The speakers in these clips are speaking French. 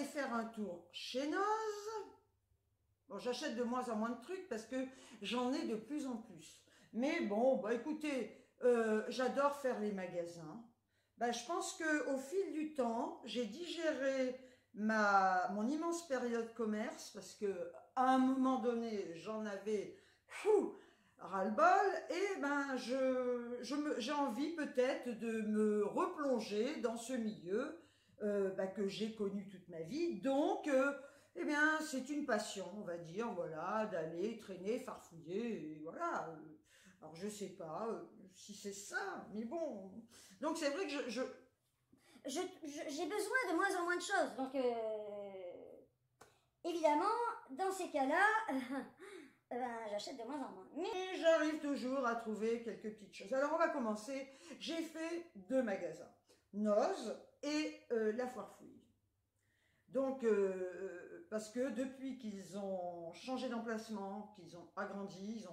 aller faire un tour chez Noz. Bon, j'achète de moins en moins de trucs parce que j'en ai de plus en plus. Mais bon, bah écoutez, j'adore faire les magasins. Bah, je pense qu'au fil du temps, j'ai digéré mon immense période commerce parce que à un moment donné, j'en avais ras-le-bol et ben j'ai envie peut-être de me replonger dans ce milieu bah, que j'ai connu toute ma vie. Donc, eh bien, c'est une passion, on va dire, voilà, d'aller traîner, farfouiller, et voilà. Alors, je sais pas si c'est ça, mais bon. Donc, c'est vrai que j'ai besoin de moins en moins de choses. Donc, évidemment, dans ces cas-là, ben, j'achète de moins en moins. Mais j'arrive toujours à trouver quelques petites choses. Alors, on va commencer. J'ai fait 2 magasins, Noz et La Foire Fouille. Donc, parce que depuis qu'ils ont changé d'emplacement, qu'ils ont agrandi, ils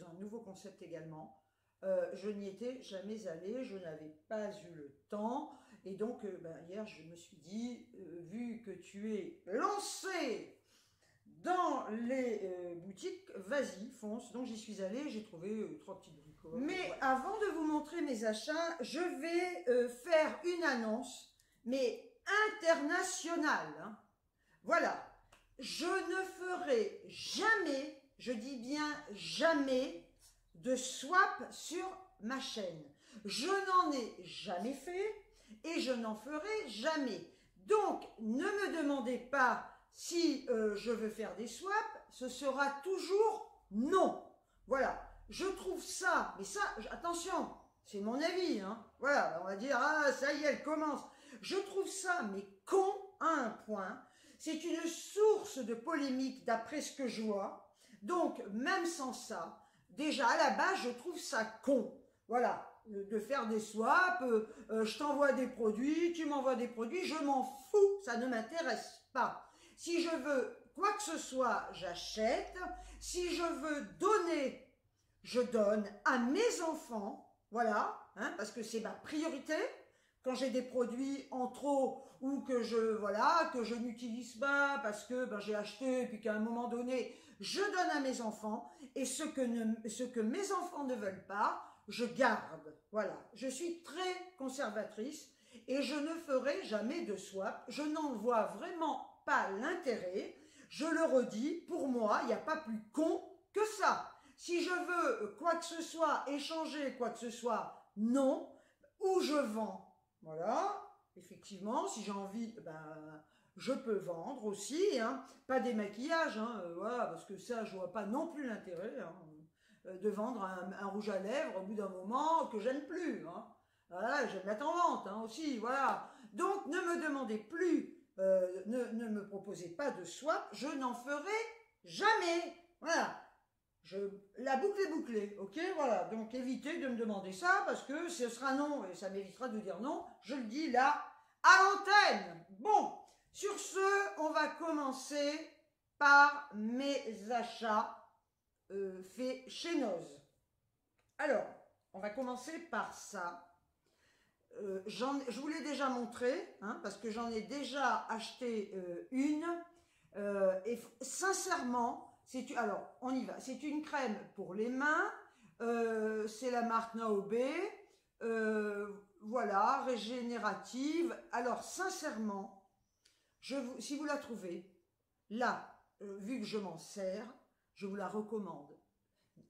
ont un nouveau concept également, je n'y étais jamais allée, je n'avais pas eu le temps. Et donc, ben, hier, je me suis dit, vu que tu es lancé dans les boutiques, vas-y, fonce. Donc, j'y suis allée, j'ai trouvé 3 petites bricoles. Mais voilà. Avant de vous montrer mes achats, je vais faire une annonce, mais internationale. Hein. Voilà, je ne ferai jamais, je dis bien jamais, de swap sur ma chaîne. Je n'en ai jamais fait et je n'en ferai jamais. Donc, ne me demandez pas si je veux faire des swaps, ce sera toujours non. Voilà, je trouve ça, mais ça, attention, c'est mon avis, hein. Voilà, on va dire, ah, ça y est, elle commence. Je trouve ça, mais con à un point. C'est une source de polémique d'après ce que je vois. Donc, même sans ça, déjà à la base, je trouve ça con. Voilà, de faire des swaps, je t'envoie des produits, tu m'envoies des produits, je m'en fous, ça ne m'intéresse pas. Si je veux quoi que ce soit, j'achète. Si je veux donner, je donne à mes enfants, voilà, hein, parce que c'est ma priorité. Quand j'ai des produits en trop ou que je n'utilise pas parce que ben, j'ai acheté et puis qu'à un moment donné, je donne à mes enfants et ce que mes enfants ne veulent pas, je garde. Voilà, je suis très conservatrice et je ne ferai jamais de swap. Je n'en vois vraiment pas l'intérêt. Je le redis, pour moi, il n'y a pas plus con que ça. Si je veux quoi que ce soit, échanger quoi que ce soit, non. Ou je vends. Voilà, effectivement, si j'ai envie, ben, je peux vendre aussi, hein. Pas des maquillages, hein, voilà, parce que ça, je vois pas non plus l'intérêt hein, de vendre un rouge à lèvres au bout d'un moment que j'aime plus. Hein. Voilà, je vais le mettre en vente hein, aussi, voilà. Donc, ne me demandez plus, ne me proposez pas de swap, je n'en ferai jamais. Voilà. La boucle est bouclée, ok, voilà, donc évitez de me demander ça, parce que ce sera non, et ça m'évitera de dire non, je le dis là, à l'antenne. Bon, sur ce, on va commencer par mes achats faits chez Noz. Alors, on va commencer par ça. Je vous l'ai déjà montré, hein, parce que j'en ai déjà acheté une, et sincèrement, alors, on y va. C'est une crème pour les mains. C'est la marque Naobe. Voilà, régénérative. Alors, sincèrement, si vous la trouvez, là, vu que je m'en sers, je vous la recommande.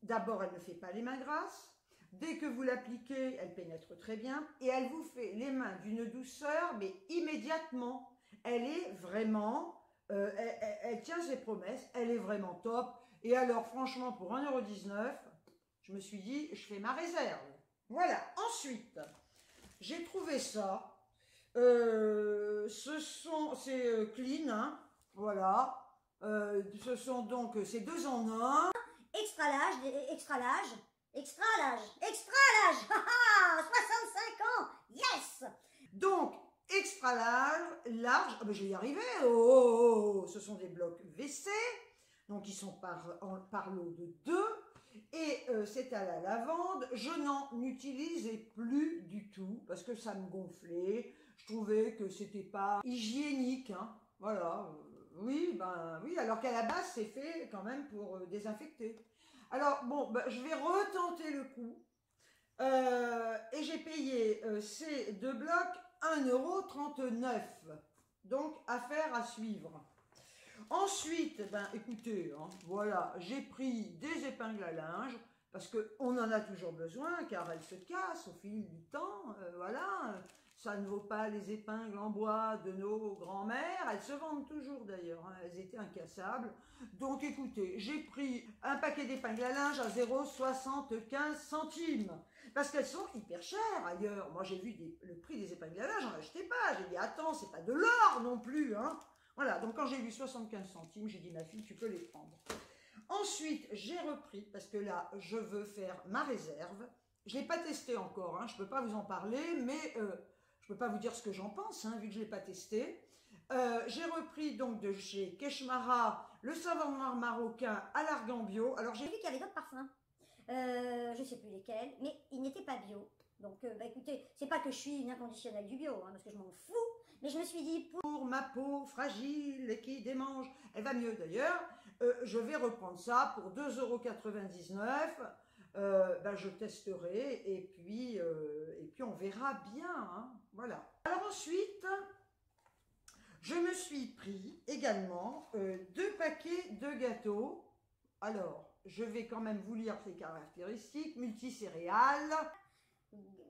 D'abord, elle ne fait pas les mains grasses. Dès que vous l'appliquez, elle pénètre très bien. Et elle vous fait les mains d'une douceur, mais immédiatement. Elle est vraiment... elle tient ses promesses, elle est vraiment top. Et alors, franchement, pour 1,19 €, je me suis dit, je fais ma réserve. Voilà. Ensuite, j'ai trouvé ça. C'est clean, hein, voilà. Ce sont donc ces 2 en 1. Extra large. 65 ans, yes. Donc, extra large, ah ben je vais y arriver, oh, ce sont des blocs WC, donc ils sont par lot de 2, et c'est à la lavande. Je n'en utilisais plus du tout, parce que ça me gonflait, je trouvais que c'était pas hygiénique, hein. Voilà. Oui, ben oui, alors qu'à la base, c'est fait quand même pour désinfecter. Alors, bon, ben, je vais retenter le coup. Et j'ai payé ces deux blocs 1,39 €. Donc, affaire à suivre. Ensuite, ben écoutez, hein, voilà, j'ai pris des épingles à linge, parce qu'on en a toujours besoin, car elles se cassent au fil du temps, voilà. Ça ne vaut pas les épingles en bois de nos grands-mères, elles se vendent toujours d'ailleurs, hein, elles étaient incassables. Donc écoutez, j'ai pris un paquet d'épingles à linge à 0,75 centimes, parce qu'elles sont hyper chères ailleurs. Moi j'ai vu le prix des épingles à linge, j'en achetais pas, j'ai dit attends, c'est pas de l'or non plus, hein. Voilà, donc quand j'ai vu 75 centimes, j'ai dit ma fille, tu peux les prendre. Ensuite, j'ai repris, parce que là, je veux faire ma réserve. Je ne l'ai pas testé encore, hein, je ne peux pas vous en parler, mais je ne peux pas vous dire ce que j'en pense, hein, vu que je ne l'ai pas testé. J'ai repris donc de chez Keshmara le savon noir marocain à l'argan bio. Alors J'ai vu qu'il y avait d'autres parfums, je ne sais plus lesquels, mais ils n'étaient pas bio. Donc, bah écoutez, c'est pas que je suis une inconditionnelle du bio, hein, parce que je m'en fous, mais je me suis dit, pour ma peau fragile et qui démange, elle va mieux d'ailleurs, je vais reprendre ça pour 2,99 €. Ben je testerai et puis on verra bien, hein, voilà. Alors ensuite, je me suis pris également 2 paquets de gâteaux. Alors, je vais quand même vous lire les caractéristiques. Multicéréales.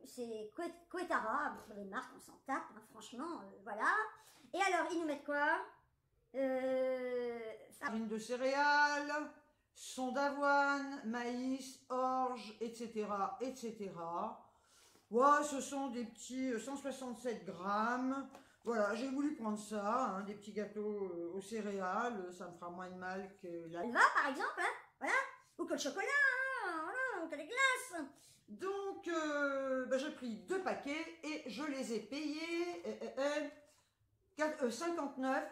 c'est Quetara, les marques, on s'en tape, hein, franchement, voilà. Et alors, ils nous mettent quoi Farine de céréales, son d'avoine, maïs, orge, etc., etc. Ouais, ce sont des petits 167 grammes. Voilà, j'ai voulu prendre ça, hein, des petits gâteaux aux céréales, ça me fera moins de mal que la... Elle va, par exemple, hein, voilà, ou que le chocolat, hein, voilà, ou que les glaces. Donc, ben, j'ai pris 2 paquets et je les ai payés 59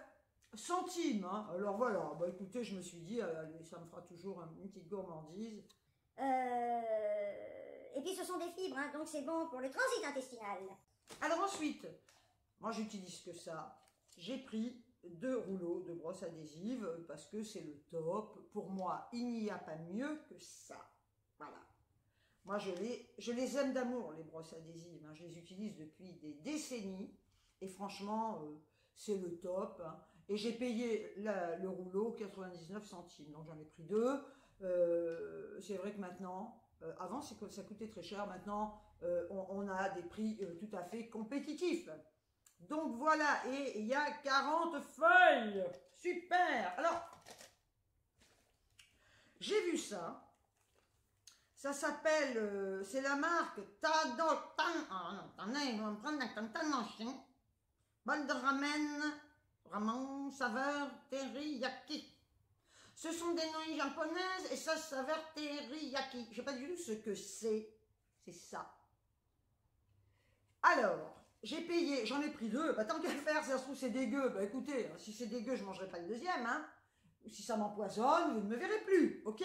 centimes. Hein. Alors voilà, bah, écoutez, je me suis dit, ça me fera toujours une petite gourmandise. Et puis ce sont des fibres, hein, donc c'est bon pour le transit intestinal. Alors ensuite, moi j'utilise que ça. J'ai pris 2 rouleaux de brosse adhésive parce que c'est le top. Pour moi, il n'y a pas mieux que ça. Voilà. Moi, je les aime d'amour, les brosses adhésives. Hein. Je les utilise depuis des décennies. Et franchement, c'est le top. Hein. Et j'ai payé le rouleau 99 centimes. Donc, j'en ai pris 2. C'est vrai que maintenant, avant, ça coûtait très cher. Maintenant, on a des prix tout à fait compétitifs. Donc, voilà. Et il y a 40 feuilles. Super. Alors, j'ai vu ça. Ça s'appelle, c'est la marque bol de ramen saveur teriyaki. Ce sont des nouilles japonaises et ça saveur teriyaki. Je sais pas du tout ce que c'est. C'est ça. Alors, j'ai payé, j'en ai pris 2. Bah, tant qu'à faire, si ça se trouve c'est dégueu. Bah écoutez, si c'est dégueu, je ne mangerai pas le deuxième. Hein. Ou si ça m'empoisonne, vous ne me verrez plus. Ok?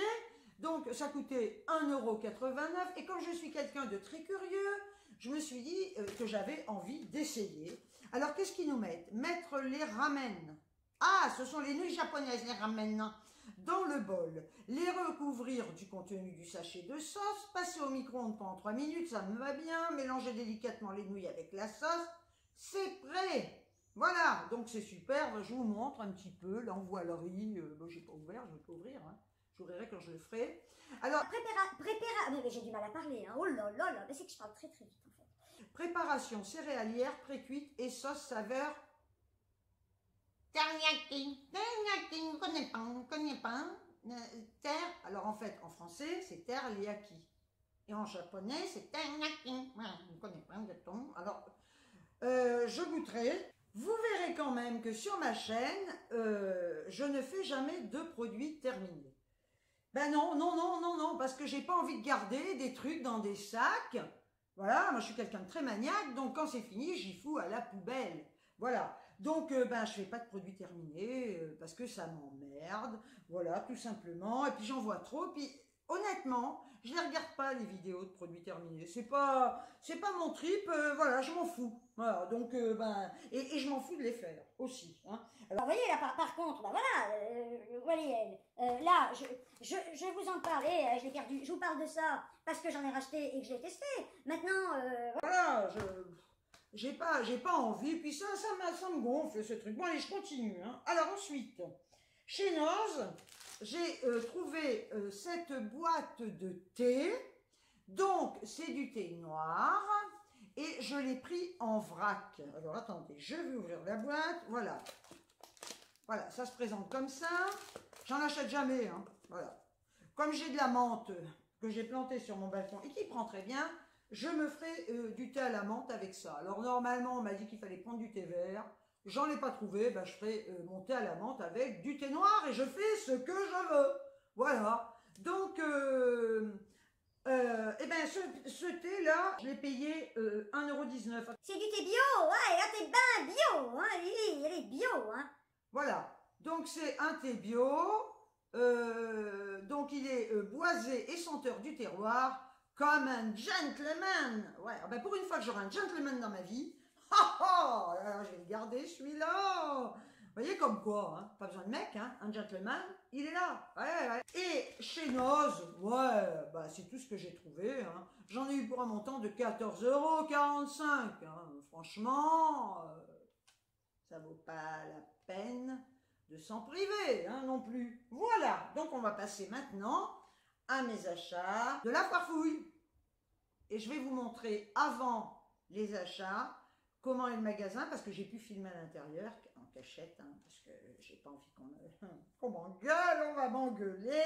Donc, ça coûtait 1,89 € et comme je suis quelqu'un de très curieux, je me suis dit que j'avais envie d'essayer. Alors, qu'est-ce qu'ils nous mettent? Mettre les ramen. Ah, ce sont les nouilles japonaises, les ramen. Dans le bol, les recouvrir du contenu du sachet de sauce, passer au micro-ondes pendant 3 minutes, ça me va bien, mélanger délicatement les nouilles avec la sauce, c'est prêt. Voilà, donc c'est super, je vous montre un petit peu, là on voit le riz, bon, j'ai pas ouvert, je vais pas ouvrir, hein. J'ouvrirai quand je le ferai. Alors, mais j'ai du mal à parler, hein. Oh là là là, mais c'est que je parle très très vite en fait. Préparation céréalière, pré-cuite et sauce saveur teriyaki. Teriyaki, on connaît pas. Alors en fait, en français, c'est teriyaki. Et en japonais, c'est teriyaki. Voilà, on ne connaît pas exactement. Alors, je goûterai. Vous verrez quand même que sur ma chaîne, je ne fais jamais de produits terminés. Ben non, parce que j'ai pas envie de garder des trucs dans des sacs. Voilà, moi je suis quelqu'un de très maniaque, donc quand c'est fini, j'y fous à la poubelle. Voilà, donc ben je fais pas de produits terminés parce que ça m'emmerde. Voilà, tout simplement. Et puis j'en vois trop. Puis honnêtement, je les regarde pas les vidéos de produits terminés. C'est pas mon trip. Voilà, je m'en fous. Voilà, donc et je m'en fous de les faire aussi. Hein. Alors, vous voyez, là, par contre, bah voilà, voyez elle. Là, je vous en parlais, je l'ai perdu. Je vous parle de ça parce que j'en ai racheté et que je l'ai testé. Maintenant, voilà, j'ai pas envie. Puis ça me gonfle ce truc. Bon, allez, je continue. Hein. Alors ensuite, chez Noz, j'ai trouvé cette boîte de thé. Donc, c'est du thé noir. Et je l'ai pris en vrac. Alors, attendez, je vais ouvrir la boîte. Voilà. Voilà, ça se présente comme ça. J'en achète jamais. Hein. Voilà. Comme j'ai de la menthe que j'ai plantée sur mon balcon et qui prend très bien, je me ferai du thé à la menthe avec ça. Alors, normalement, on m'a dit qu'il fallait prendre du thé vert. J'en ai pas trouvé. Ben, je ferai mon thé à la menthe avec du thé noir et je fais ce que je veux. Voilà. Donc, eh ben, ce thé-là, je l'ai payé 1,19 €. c'est du thé bio, ouais, là t'es ben bio, hein, il est bio, hein. Voilà, donc c'est un thé bio, donc il est boisé et senteur du terroir, comme un gentleman. Ouais, ben pour une fois que j'aurai un gentleman dans ma vie, alors je vais le garder celui-là. Vous voyez comme quoi, hein, pas besoin de mec, hein, un gentleman, il est là. Ouais. Et chez Noz, ouais, bah c'est tout ce que j'ai trouvé. Hein. J'en ai eu pour un montant de 14,45 €. Hein. Franchement, ça vaut pas la peine de s'en priver, hein, non plus. Voilà, donc on va passer maintenant à mes achats de la foire fouille. Et je vais vous montrer avant les achats comment est le magasin, parce que j'ai pu filmer à l'intérieur, en cachette, hein, parce que j'ai pas envie qu'on m'engueule, on va m'engueuler.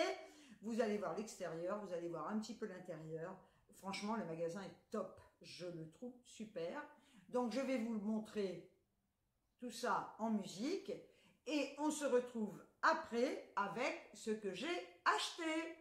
Vous allez voir l'extérieur, vous allez voir un petit peu l'intérieur. Franchement, le magasin est top, je le trouve super. Donc, je vais vous montrer tout ça en musique, et on se retrouve après avec ce que j'ai acheté.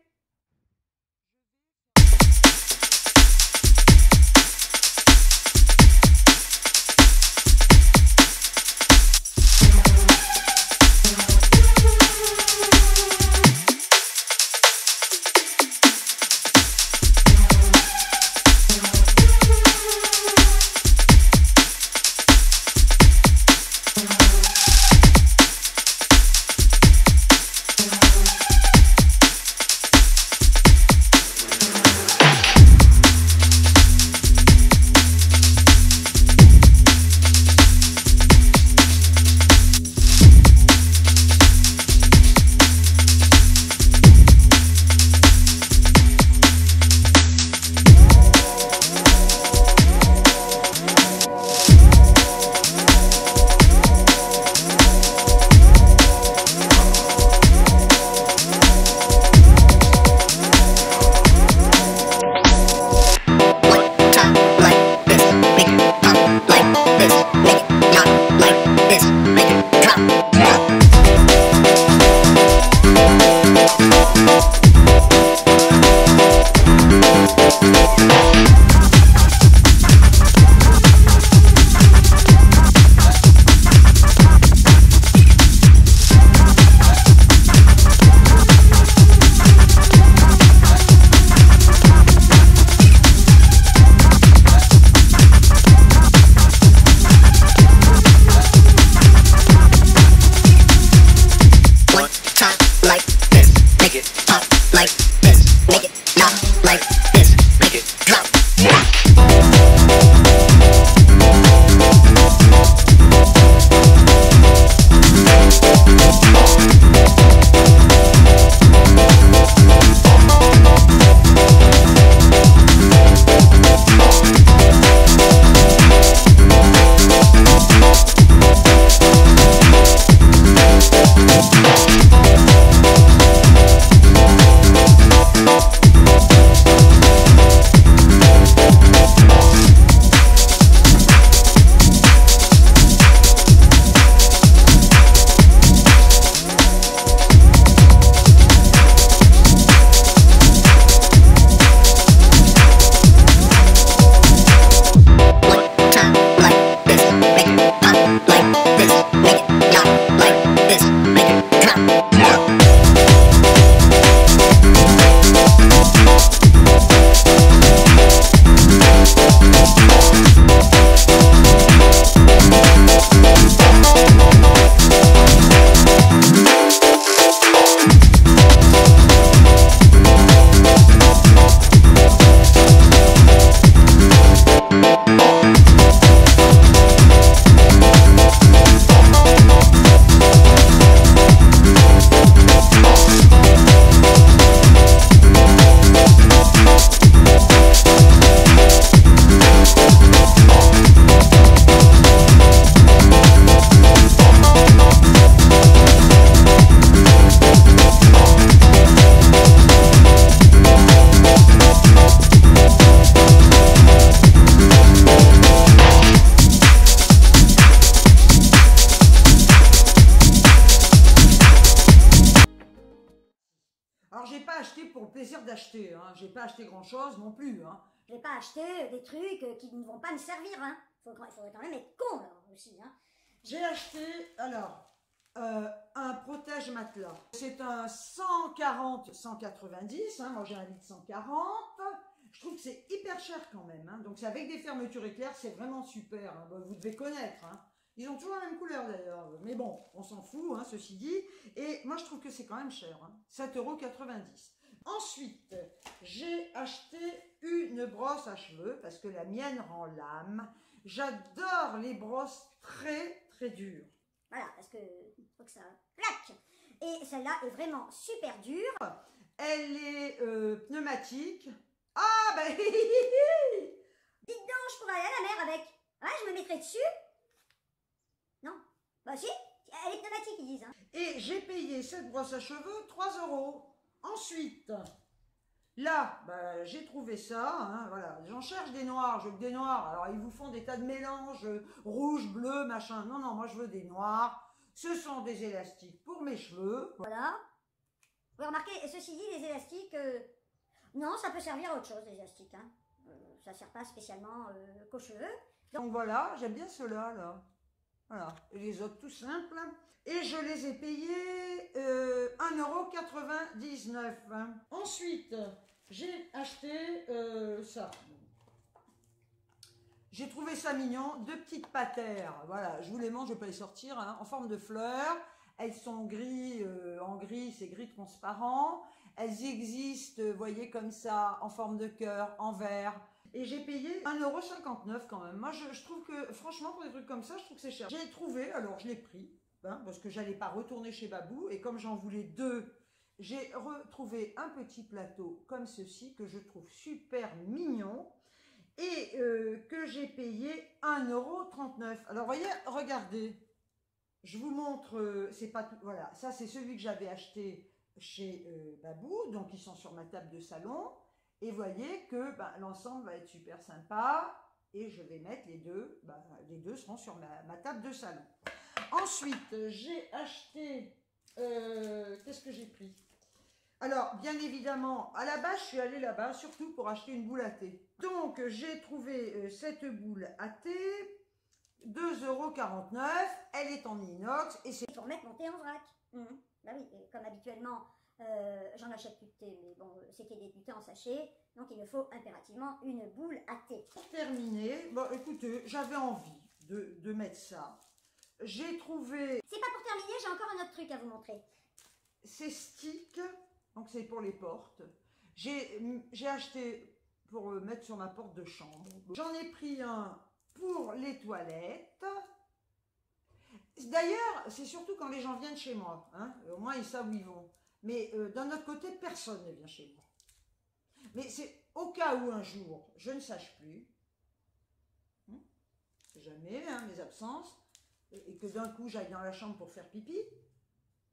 acheté, hein. J'ai pas acheté grand chose non plus, hein. Je vais pas acheter des trucs qui ne vont pas me servir, hein. Il faudrait quand même être con, là, aussi, hein. J'ai acheté, alors, un protège matelas. C'est un 140-190, hein. Moi j'ai un litre 140. Je trouve que c'est hyper cher quand même, hein. Donc c'est avec des fermetures éclair, c'est vraiment super, hein. Bon, vous devez connaître, hein. Ils ont toujours la même couleur d'ailleurs, mais bon, on s'en fout, hein, ceci dit. Et moi je trouve que c'est quand même cher, hein. 7,90 €. Ensuite, j'ai acheté une brosse à cheveux, parce que la mienne rend lame. J'adore les brosses très très dures. Voilà, parce que faut que ça claque. Et celle-là est vraiment super dure. Elle est pneumatique. Ah ben Dites donc, je pourrais aller à la mer avec. Ouais, je me mettrais dessus. Non? Bah si, elle est pneumatique, ils disent, hein. Et j'ai payé cette brosse à cheveux 3 €. Ensuite, là, bah, j'ai trouvé ça, hein, voilà. J'en cherche des noirs, je veux des noirs. Alors, ils vous font des tas de mélanges, rouge, bleu, machin. Non, non, moi, je veux des noirs. Ce sont des élastiques pour mes cheveux. Voilà. Vous remarquez, ceci dit, les élastiques, non, ça peut servir à autre chose, les élastiques, hein. Ça ne sert pas spécialement qu'aux cheveux. Donc, voilà, j'aime bien ceux-là, là. Voilà. Et les autres, tout simples. Et je les ai payés 1,99 €. Hein. Ensuite, j'ai acheté ça. J'ai trouvé ça mignon. Deux petites patères. Voilà, je vous les montre, je vais pas les sortir, hein, en forme de fleurs. Elles sont gris, en gris, c'est gris transparent. Elles existent, vous voyez, comme ça, en forme de cœur, en vert. Et j'ai payé 1,59 € quand même. Moi, je trouve que, franchement, pour des trucs comme ça, je trouve que c'est cher. J'ai trouvé, alors je l'ai pris, hein, parce que j'allais pas retourner chez Babou. Et comme j'en voulais deux, j'ai retrouvé un petit plateau comme ceci, que je trouve super mignon. Et que j'ai payé 1,39 €. Alors, voyez, regardez. Je vous montre, c'est pas tout, voilà, ça c'est celui que j'avais acheté chez Babou, donc ils sont sur ma table de salon. Et voyez que ben, l'ensemble va être super sympa. Et je vais mettre les deux, ben, les deux seront sur ma table de salon. Ensuite, j'ai acheté, qu'est-ce que j'ai pris? Alors, bien évidemment, à la base, je suis allée là-bas, surtout pour acheter une boule à thé. Donc, j'ai trouvé cette boule à thé, 2,49 €. Elle est en inox et c'est... Il faut remettre mon thé en vrac. Bah oui, et comme habituellement, j'en achète plus de thé, mais bon, c'était du thé en sachet, donc il me faut impérativement une boule à thé. Pour terminer, bon, écoutez, j'avais envie de mettre ça. J'ai trouvé... C'est pas pour terminer, j'ai encore un autre truc à vous montrer. Ces sticks, donc c'est pour les portes. J'ai acheté pour mettre sur ma porte de chambre. J'en ai pris un pour les toilettes. D'ailleurs, c'est surtout quand les gens viennent chez moi, hein, au moins ils savent où ils vont. Mais d'un autre côté, personne ne vient chez moi. Mais c'est au cas où un jour, je ne sache plus, jamais, hein, mes absences, et que d'un coup j'aille dans la chambre pour faire pipi,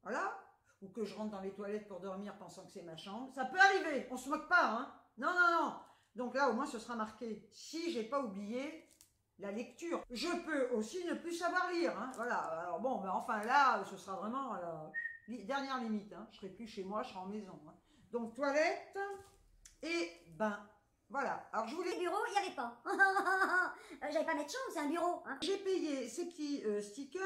voilà, ou que je rentre dans les toilettes pour dormir pensant que c'est ma chambre, ça peut arriver, on se moque pas, hein. Non, non, non. Donc là, au moins, ce sera marqué. Si j'ai pas oublié la lecture. Je peux aussi ne plus savoir lire, hein. Voilà. Alors bon, ben enfin là, ce sera vraiment la dernière limite, hein. Je serai plus chez moi, je serai en maison, hein. Donc toilette et bain. Voilà. Alors je voulais... Bureau, il n'y avait pas. J'avais pas mettre chambre, c'est un bureau, hein. J'ai payé ces petits stickers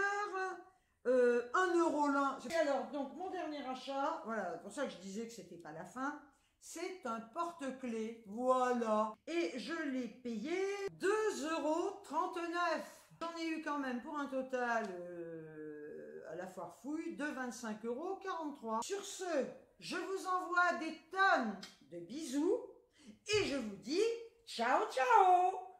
1 € l'un. Et alors, donc mon dernier achat, voilà, c'est pour ça que je disais que c'était pas la fin. C'est un porte-clés, voilà. Et je l'ai payé 2,39 €. J'en ai eu quand même pour un total à la foire fouille de 25,43 €. Sur ce, je vous envoie des tonnes de bisous et je vous dis ciao ciao.